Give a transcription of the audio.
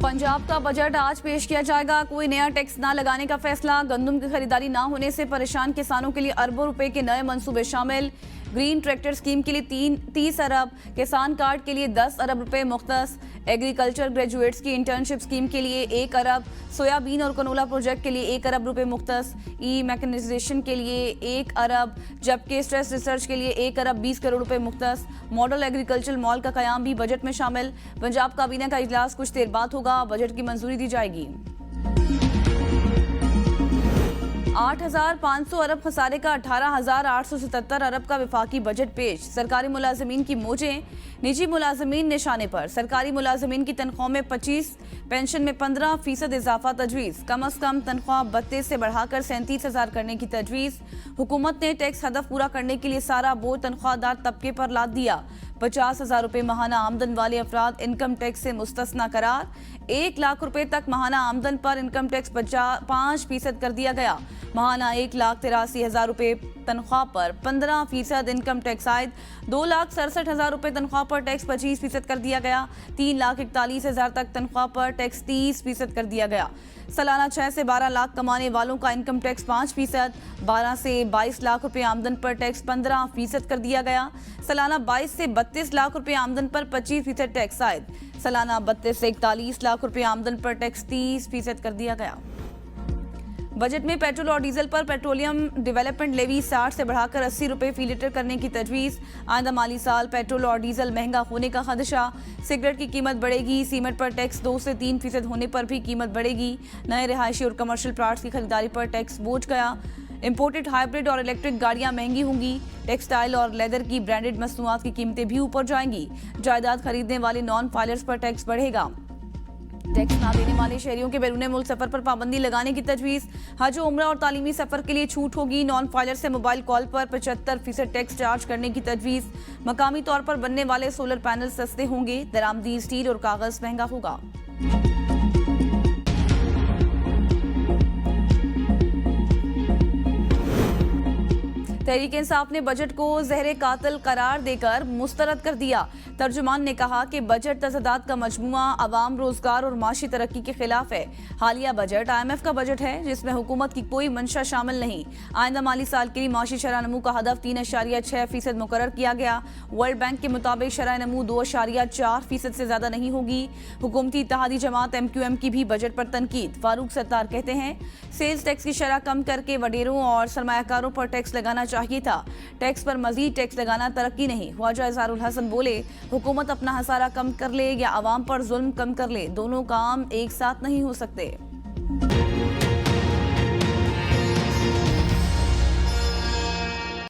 पंजाब का बजट आज पेश किया जाएगा। कोई नया टैक्स ना लगाने का फैसला। गंदम की खरीदारी ना होने से परेशान किसानों के लिए अरबों रुपए के नए मंसूबे शामिल। ग्रीन ट्रैक्टर स्कीम के लिए 30 अरब, किसान कार्ड के लिए 10 अरब रुपए मुख्तस, एग्रीकल्चर ग्रेजुएट्स की इंटर्नशिप स्कीम के लिए 1 अरब, सोयाबीन और कनोला प्रोजेक्ट के लिए 1 अरब रुपए मुख्तस, ई मैकेनाइजेशन के लिए 1 अरब, जबकि स्ट्रेस रिसर्च के लिए 1 अरब 20 करोड़ रुपए मुख्तस। मॉडल एग्रीकल्चर मॉल का कयाम भी बजट में शामिल। पंजाब काबीना का इजलास कुछ देर बाद होगा, बजट की मंजूरी दी जाएगी। 8,500 अरब खसारे का 18,877 अरब का विफाकी बजट पेश। सरकारी मुलाजमीन की मौजें, निजी मुलाजमीन निशाने पर। सरकारी मुलाजमीन की तनख्वाह में 25, पेंशन में 15% इजाफा तजवीज़। कम अज कम तनख्वाह 32 से बढ़ाकर 37,000 करने की तजवीज़। हुकूमत ने टैक्स हदफ पूरा करने के लिए सारा बोझ तनख्वाहदार तबके पर लाद दिया। 50,000 रुपये माहाना आमदन वाले अफराद इनकम टैक्स से मुस्तस्ना करार। 1 लाख रुपए तक माहाना आमदन पर इनकम टैक्स 5% कर दिया गया। माहाना 1,83,000 रुपये तनख्वाह पर 15% इनकम टैक्स आयद। 2,67,000 रुपये तनख्वाह पर टैक्स 25% कर दिया गया। 3,41,000 तक तनख्वाह पर टैक्स 30% कर दिया गया। सालाना 6 से 12 लाख कमाने वालों का इनकम टैक्स 5%, 12 से 22 लाख रुपए आमदन पर टैक्स 15% कर दिया गया। सालाना 22 से 32 लाख रुपए आमदन पर 25% टैक्स आयद। सालाना 32 से 41 लाख रुपए आमदन पर टैक्स 30% कर दिया गया। बजट में पेट्रोल और डीजल पर पेट्रोलियम डेवलपमेंट लेवी 60 से बढ़ाकर 80 रुपए फी लीटर करने की तजवीज़। आइंदा माली साल पेट्रोल और डीजल महंगा होने का खदशा। सिगरेट की कीमत बढ़ेगी। सीमेंट पर टैक्स 2 से 3% होने पर भी कीमत बढ़ेगी। नए रिहायशी और कमर्शियल प्लाट्स की खरीदारी पर टैक्स बोझ गया। इंपोर्टेड हाइब्रिड और इलेक्ट्रिक गाड़ियां महंगी होंगी। टेक्सटाइल और लेदर की ब्रांडेड मसनूआत की कीमतें भी ऊपर जाएंगी। जायदाद खरीदने वाले नॉन फाइलर्स पर टैक्स बढ़ेगा। टैक्स ना देने वाले शहरियों के बैरून मुल्क सफर पर पाबंदी लगाने की तजवीज़। हज, उम्रा और तालीमी सफर के लिए छूट होगी। नॉन फाइलर से मोबाइल कॉल पर 75% टैक्स चार्ज करने की तजवीज़। मकामी तौर पर बनने वाले सोलर पैनल सस्ते होंगे। दरामदी स्टील और कागज महंगा होगा। तहरीक इंसाफ ने बजट को जहर कातिल करार देकर मुस्तरद कर दिया। तर्जुमान ने कहा कि बजट तज़ादात का मजमुआ अवाम, रोजगार और माशी तरक्की के खिलाफ है। हालिया बजट IMF का बजट है जिसमें हुकूमत की कोई मंशा शामिल नहीं। आइंदा माली साल के लिए माशी शरह नमू का हदफ 3.6% मुकर्रर किया गया। वर्ल्ड बैंक के मुताबिक शरह नमू 2.4% से ज्यादा नहीं होगी। हुकूमती इत्तेहादी जमात MQM की भी बजट पर तनकीद। फारूक सत्तार कहते हैं सेल्स टैक्स की शरह कम करके वडेरों और सरमायाकारों पर टैक्स लगाना चाहिए था। टैक्स पर मजीद टैक्स लगाना तरक्की नहीं। ख्वाजा इज़हारुल हसन बोले हुकूमत अपना हसारा कम कर ले या अवाम पर जुल्म कम कर ले, दोनों काम एक साथ नहीं हो सकते।